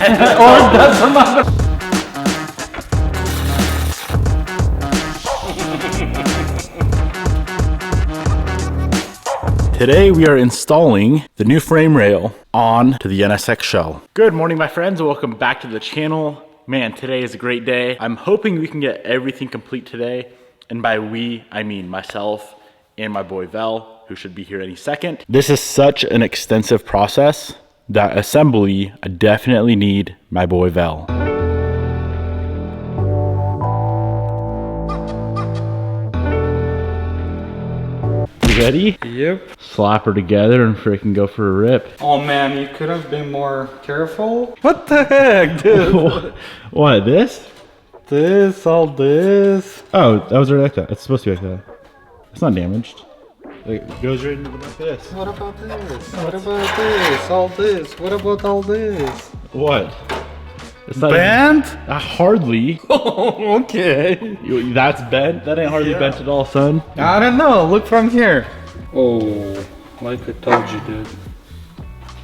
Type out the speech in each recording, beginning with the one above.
Or does some other. Today we are installing the new frame rail on to the NSX shell. Good morning, my friends. Welcome back to the channel. Man, today is a great day. I'm hoping we can get everything complete today. And by we, I mean myself and my boy Vel, who should be here any second. This is such an extensive process that assembly, I definitely need my boy Vel. Ready? Yep. Slap her together and freaking go for a rip. Oh man, you could have been more careful. What the heck, dude? What, this? This, all this. Oh, that was right like that. It's supposed to be like that. It's not damaged. It goes right into like this. What about this? What about this? All this? What about all this? What? It's not Bent? Hardly. Oh, okay. That's bent? That ain't hardly bent at all, son. I don't know. Look from here. Oh, like I told you, dude.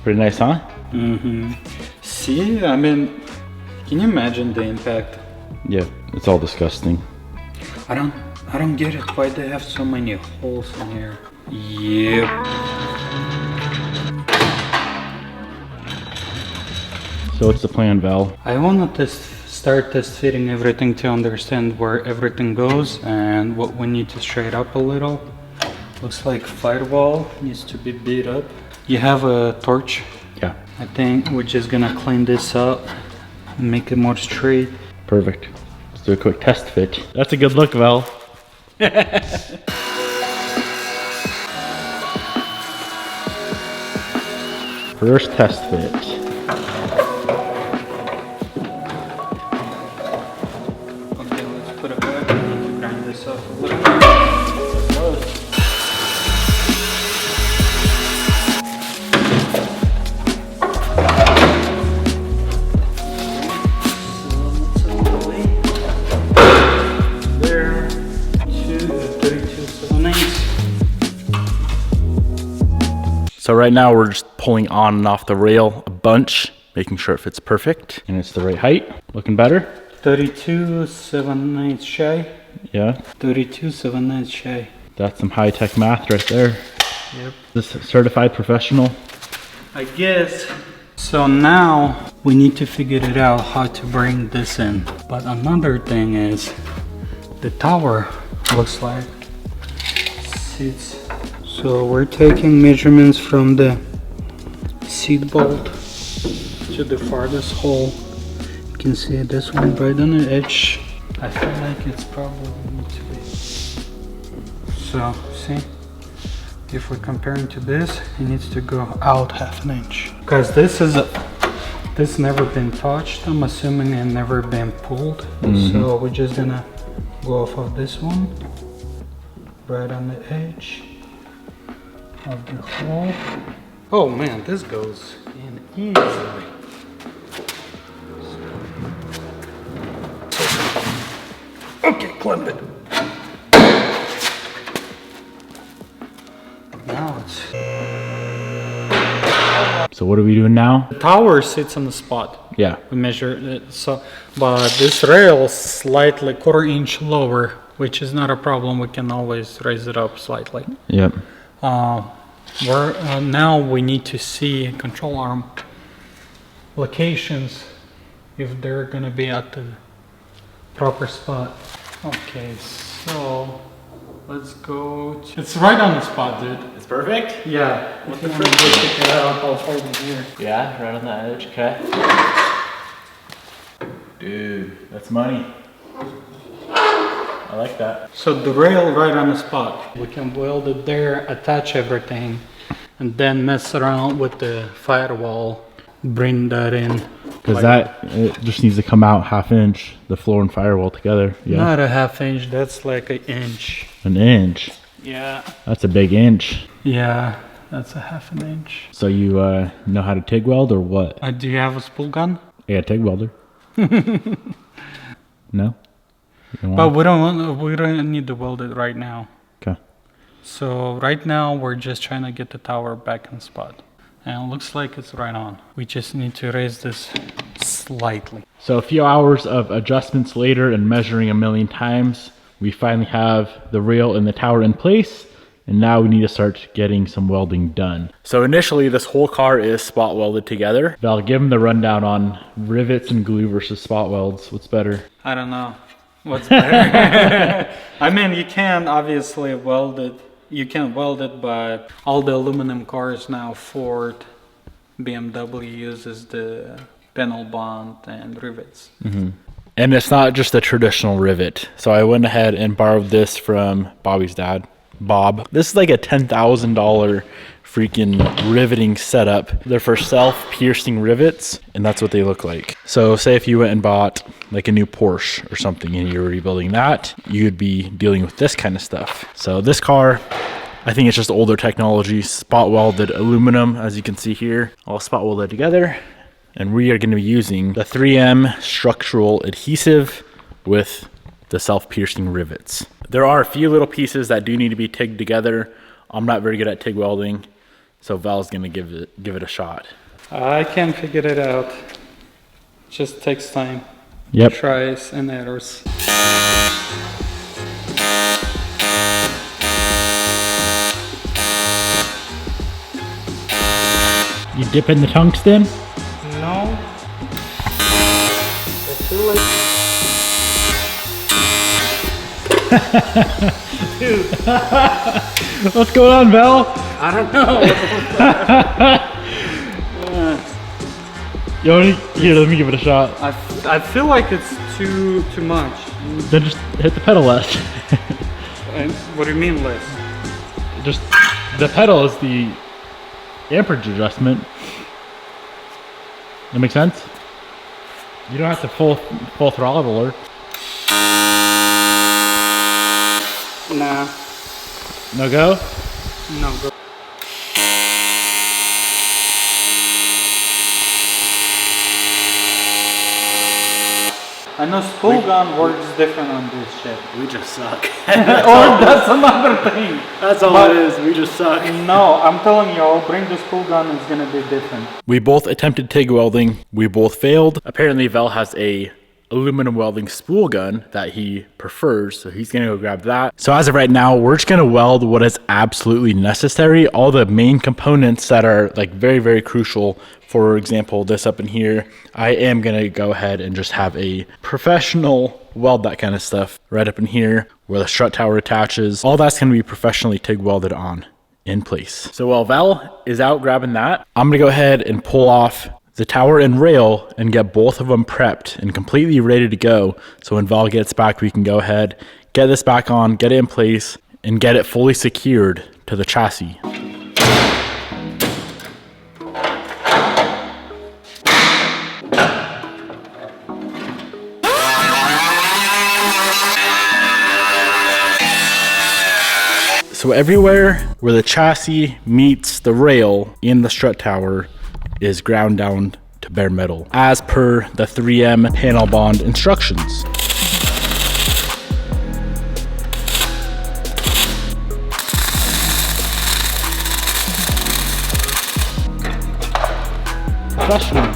Pretty nice, huh? Mm-hmm. See, I mean, can you imagine the impact? Yeah, it's all disgusting. I don't get it. Why they have so many holes in here? Yep. So what's the plan, Val? I want to start test fitting everything to understand where everything goes and what we need to straighten up a little. Looks like firewall needs to be beat up. You have a torch? Yeah. I think we're just gonna clean this up and make it more straight. Perfect. Let's do a quick test fit. That's a good look, Val. First test fit. Okay, let's put it back. I need to grind this up a little. There, 32.7/8. So right now we're just pulling on and off the rail a bunch, making sure it fits perfect and it's the right height. Looking better? 32.7/8 shy. Yeah. 32.7/8 shy. That's some high-tech math right there. Yep. This certified professional. I guess. So now we need to figure it out how to bring this in. But another thing is the tower looks like sits. So we're taking measurements from the seat bolt to the farthest hole. You can see this one right on the edge. I feel like it's probably need to be. So see, if we're comparing to this, it needs to go out 1/2 inch. Because this never been touched. I'm assuming it never been pulled. So we're just gonna go off of this one, right on the edge of the hole. Oh man, this goes in easily. Okay, clamp it. Now it's... So what are we doing now? The tower sits on the spot. Yeah. We measured it, so, but this rail is slightly 1/4 inch lower, which is not a problem. We can always raise it up slightly. Yep. Now we need to see control arm locations if they're gonna be at the proper spot. Okay, so let's go to, it's right on the spot, dude. It's perfect? Yeah. If you want to go check it out, I'll hold it here. Yeah, right on the edge, okay. Dude, that's money. I like that. So the rail right on the spot. We can weld it there, attach everything, and then mess around with the firewall, bring that in. Because it just needs to come out 1/2 inch, the floor and firewall together. Yeah. Not a 1/2 inch, that's like an inch. An inch? Yeah. That's a big inch. Yeah, that's a 1/2 inch. So you know how to TIG weld or what? Do you have a spool gun? Yeah, TIG welder. No? But we don't need to weld it right now. Okay. So right now we're just trying to get the tower back in spot. And it looks like it's right on. We just need to raise this slightly. So a few hours of adjustments later and measuring a million times, we finally have the rail and the tower in place. And now we need to start getting some welding done. So initially this whole car is spot welded together. Val, give them the rundown on rivets and glue versus spot welds. What's better? I don't know. What's better? I mean, you can obviously weld it. You can weld it, but all the aluminum cars now, Ford, BMW uses the panel bond and rivets. Mm-hmm. And it's not just a traditional rivet. So I went ahead and borrowed this from Bobby's dad, Bob. This is like a $10,000 freaking riveting setup. They're for self-piercing rivets, and that's what they look like. So say if you went and bought like a new Porsche or something and you're rebuilding that, you'd be dealing with this kind of stuff. So this car, I think it's just older technology, spot welded aluminum, as you can see here, all spot welded together. And we are going to be using the 3M structural adhesive with the self-piercing rivets. There are a few little pieces that do need to be TIGged together. I'm not very good at TIG welding, so Val's gonna give it a shot. I can figure it out. Just takes time. Yep. Tries and errors. You dip in the tungsten? No. I feel like... Dude. What's going on, Val? I don't know. Here, let me give it a shot. I feel like it's too much. Then just hit the pedal less. And what do you mean less? Just the pedal is the amperage adjustment. That makes sense? You don't have to full throttle her. Nah. No go? No go. I know spool gun works different on this shit. We just suck. Or that's another thing. That's all it is. We just suck. No, I'm telling you, I'll bring the spool gun. It's gonna be different. We both attempted TIG welding. We both failed. Apparently, Val has a aluminum welding spool gun that he prefers, so he's gonna go grab that. So as of right now, we're just gonna weld what is absolutely necessary, all the main components that are like very, very crucial. For example, this up in here, I am gonna go ahead and just have a professional weld that kind of stuff right up in here where the strut tower attaches. All that's gonna be professionally TIG welded on in place. So while Val is out grabbing that, I'm gonna go ahead and pull off the tower and rail and get both of them prepped and completely ready to go. So when Val gets back, we can go ahead, get this back on, get it in place, and get it fully secured to the chassis. So everywhere where the chassis meets the rail in the strut tower is ground down to bare metal, as per the 3M panel bond instructions. Professional.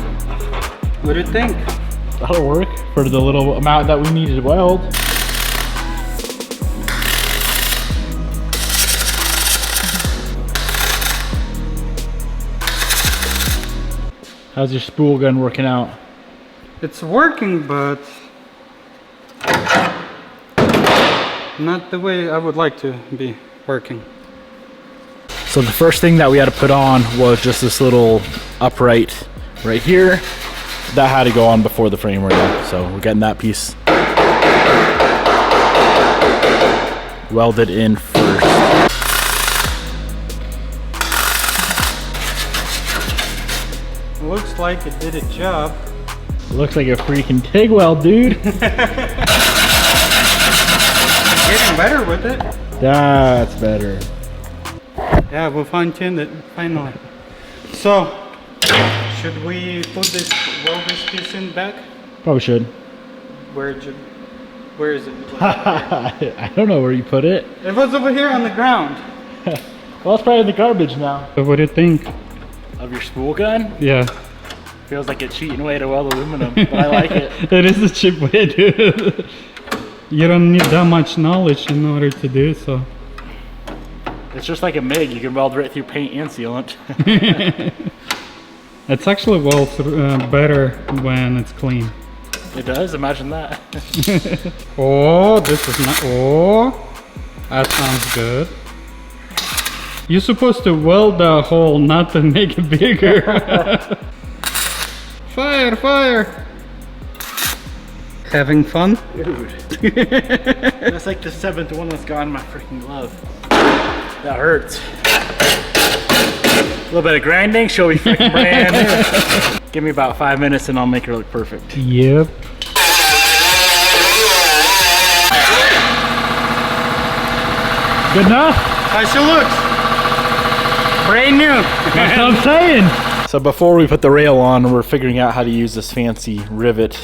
What do you think? That'll work for the little amount that we needed to weld. How's your spool gun working out? It's working, but not the way I would like to be working. So the first thing that we had to put on was just this little upright right here. That had to go on before the frame rail. So we're getting that piece welded in first. Looks like it did a job. Looks like a freaking TIG weld, dude. Getting better with it. That's better. Yeah, we'll fine-tune it finally. So, should we put this piece in back? Probably should. Where is it? I don't know where you put it. It was over here on the ground. Well, it's probably in the garbage now. So what do you think? Of your spool gun? Yeah. Feels like a cheating way to weld aluminum, but I like it. It is a cheap way, dude. You don't need that much knowledge in order to do so. It's just like a MIG. You can weld right through paint and sealant. It's actually better when it's clean. It does? Imagine that. Oh, this is not. Oh, that sounds good. You're supposed to weld the hole, not to make it bigger. Fire, fire. Having fun? Dude. That's like the 7th one that's gone in my freaking glove. That hurts. A little bit of grinding, she'll be freaking brand new. Give me about 5 minutes and I'll make her look perfect. Yep. Good enough? How she looks? Brand new. That's what I'm saying. So before we put the rail on, we're figuring out how to use this fancy rivet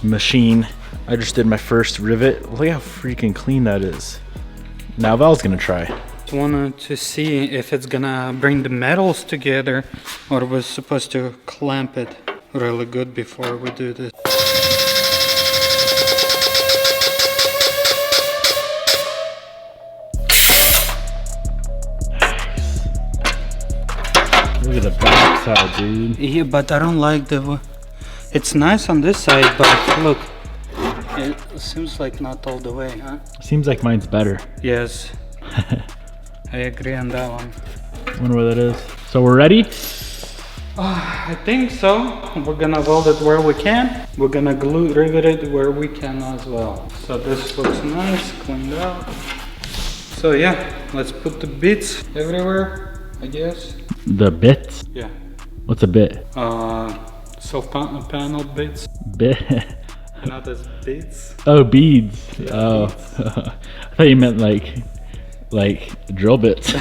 machine. I just did my first rivet. Look how freaking clean that is. Now Val's gonna try. Wanted to see if it's gonna bring the metals together, or we're supposed to clamp it really good before we do this. Look at the back side, dude. Yeah, but I don't like the... It's nice on this side, but look. It seems like not all the way, huh? Seems like mine's better. Yes. I agree on that one. Wonder what that is. So we're ready? I think so. We're gonna weld it where we can. We're gonna rivet it where we can as well. So this looks nice, cleaned out. So yeah, let's put the bits everywhere, I guess. The bits? Yeah. What's a bit? Panel bits. Bit? Not as bits. Oh, beads. Yeah, oh. beads. I thought you meant like drill bits.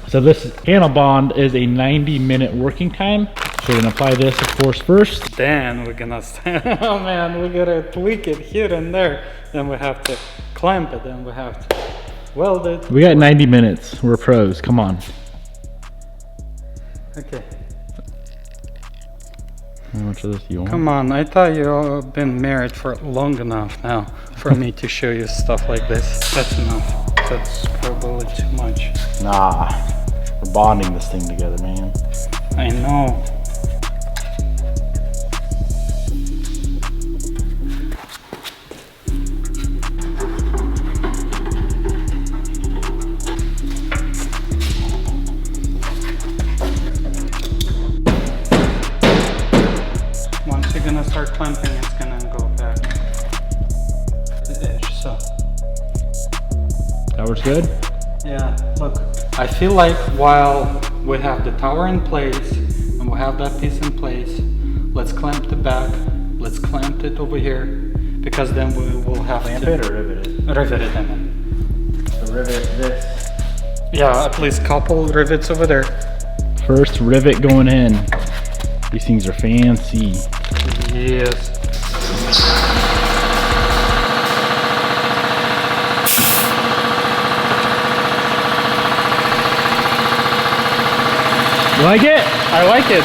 So this panel bond is a 90-minute working time. So we're gonna apply this, of course, first. Then we're gonna oh man, we gotta tweak it here and there. Then we have to clamp it. Then we have to weld it. We got 90 minutes. We're pros. Come on. Okay. How much of this do you want? Come on, I thought you've been married for long enough now for me to show you stuff like this. That's enough. That's probably too much. Nah. We're bonding this thing together, man. I know. Once you're gonna start clamping, it's gonna go back to the edge, so. That works good? Yeah, look, I feel like while we have the tower in place and we have that piece in place, let's clamp the back, let's clamp it over here, because then we will have Clamp to it or rivet it? rivet it, I mean. So rivet this. Yeah, at least couple rivets over there. First rivet going in. These things are fancy. Yes. You like it? I like it.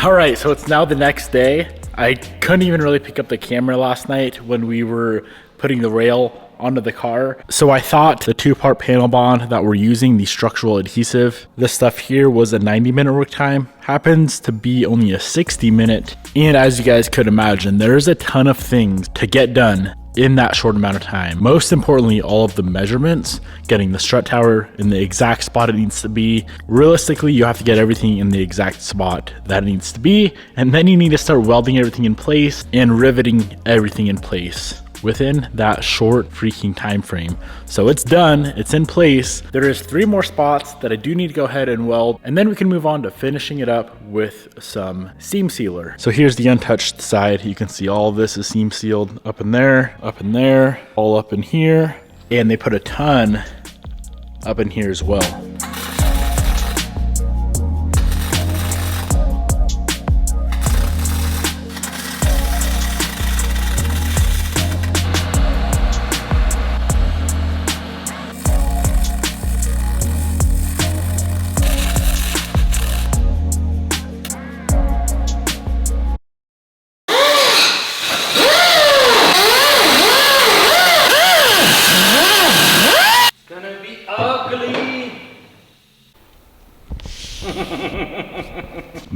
All right, so it's now the next day. I couldn't even really pick up the camera last night when we were putting the rail onto the car. So I thought the 2-part panel bond that we're using, the structural adhesive, this stuff here was a 90-minute work time. Happens to be only a 60-minute. And as you guys could imagine, there's a ton of things to get done in that short amount of time. Most importantly, all of the measurements, getting the strut tower in the exact spot it needs to be. Realistically, you have to get everything in the exact spot that it needs to be, and then you need to start welding everything in place and riveting everything in place. within that short freaking time frame. So it's done, it's in place. There is 3 more spots that I do need to go ahead and weld, and then we can move on to finishing it up with some seam sealer. So here's the untouched side. You can see all of this is seam sealed up in there, all up in here, and they put a ton up in here as well.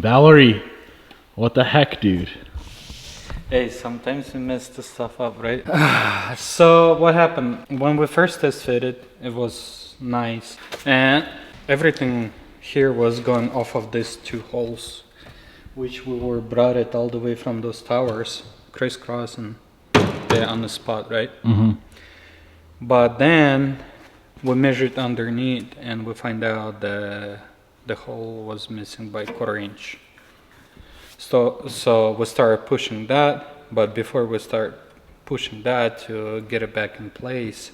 Valerie, what the heck, dude? Hey, sometimes we mess the stuff up, right? So what happened? When we first test fitted, it was nice. And everything here was going off of these 2 holes, which we were brought it all the way from those towers, crisscross and they're on the spot, right? Mm-hmm. But then we measured underneath and we find out the hole was missing by 1/4 inch. So we started pushing that, but before we start pushing that to get it back in place,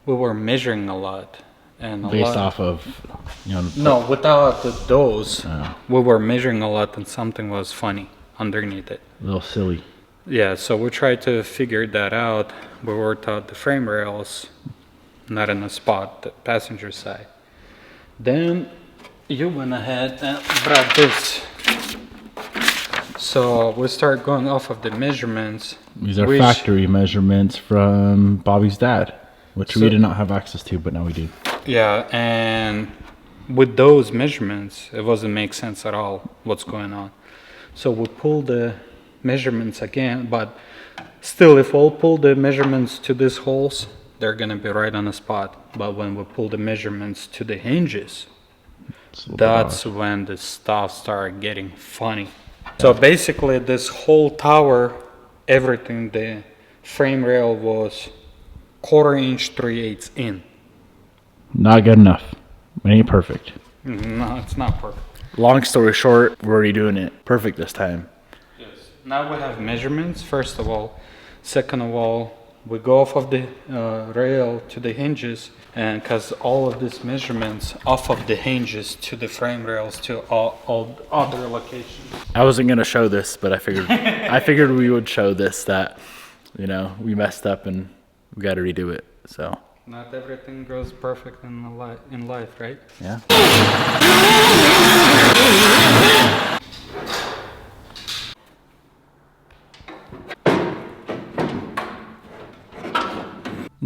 we were measuring a lot. And Based off of, you know... No, without those, Oh. we were measuring a lot and something was funny underneath it. A little silly. Yeah, so we tried to figure that out. We worked out the frame rails, not in the spot, the passenger side. Then you went ahead and brought this. So we start going off of the measurements. These are factory measurements from Bobby's dad, which we did not have access to, but now we do. Yeah, and with those measurements, it wasn't make sense at all what's going on. So we pulled the measurements again, but still, if we'll pull the measurements to these holes, they're gonna be right on the spot. But when we pull the measurements to the hinges, that's when the stuff started getting funny. So basically, this whole tower, everything, the frame rail was 1/4 inch, 3/8 in. Not good enough. It ain't perfect. No, it's not perfect. Long story short, we're already doing it perfect this time. Yes. Now we have measurements, first of all. Second of all, we go off of the rail to the hinges, and because all of these measurements off of the hinges to the frame rails to all other locations. I wasn't gonna show this, but I figured we would show this, that, you know, we messed up and we got to redo it. So Not everything goes perfect in life, right? yeah.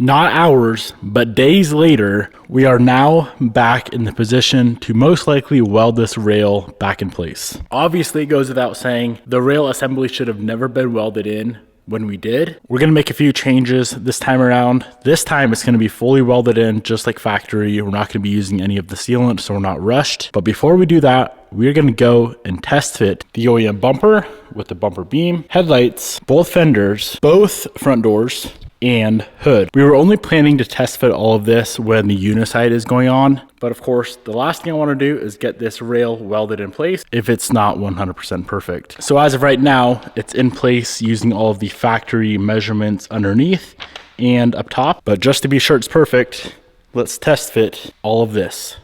Not hours, but days later, we are now back in the position to most likely weld this rail back in place. Obviously, it goes without saying, the rail assembly should have never been welded in when we did. We're gonna make a few changes this time around. This time it's gonna be fully welded in, just like factory. We're not gonna be using any of the sealant, so we're not rushed. But before we do that, we're gonna go and test fit the OEM bumper with the bumper beam, headlights, both fenders, both front doors, and hood. We were only planning to test fit all of this when the uniside is going on, but of course the last thing I want to do is get this rail welded in place if it's not 100% perfect. So as of right now, it's in place using all of the factory measurements underneath and up top, but just to be sure it's perfect, let's test fit all of this.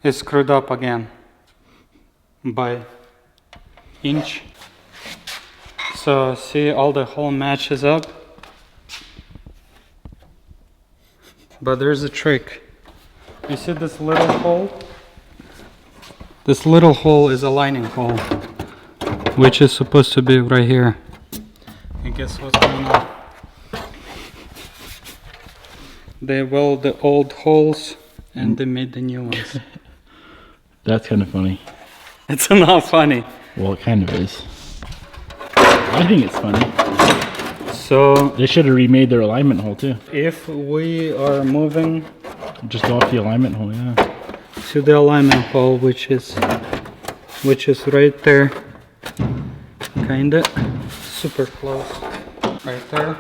It's screwed up again by inch. So see, all the hole matches up, but there's a trick. You see this little hole? This little hole is a lining hole, which is supposed to be right here. And guess what's going on? They weld the old holes and they made the new ones. That's kind of funny. It's not funny. Well, it kind of is. I think it's funny. So They should have remade their alignment hole too. if we are moving Just off the alignment hole, yeah. to the alignment hole, which is right there, kinda super close, right there.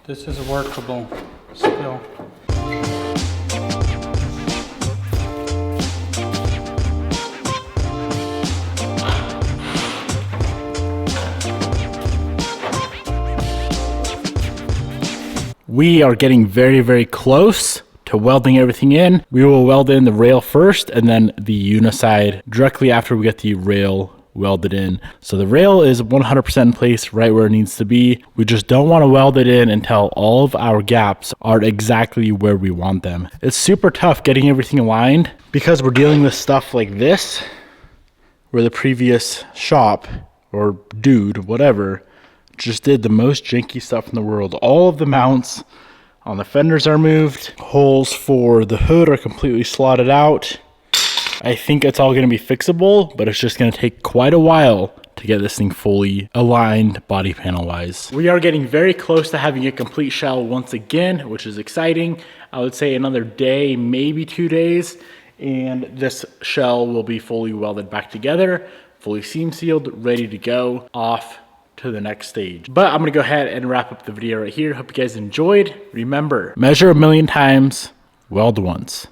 This is workable still. We are getting very, very close to welding everything in. We will weld in the rail first and then the uniside directly after we get the rail welded in. So the rail is 100% in place right where it needs to be. We just don't want to weld it in until all of our gaps are exactly where we want them. It's super tough getting everything aligned because we're dealing with stuff like this, where the previous shop or dude, whatever, just did the most janky stuff in the world. All of the mounts on the fenders are moved. Holes for the hood are completely slotted out. I think it's all going to be fixable, but it's just going to take quite a while to get this thing fully aligned body panel wise. We are getting very close to having a complete shell once again, which is exciting. I would say another day, maybe 2 days, and this shell will be fully welded back together, fully seam sealed, ready to go off to the next stage. But I'm gonna go ahead and wrap up the video right here. Hope you guys enjoyed. Remember, measure 1,000,000 times, weld once.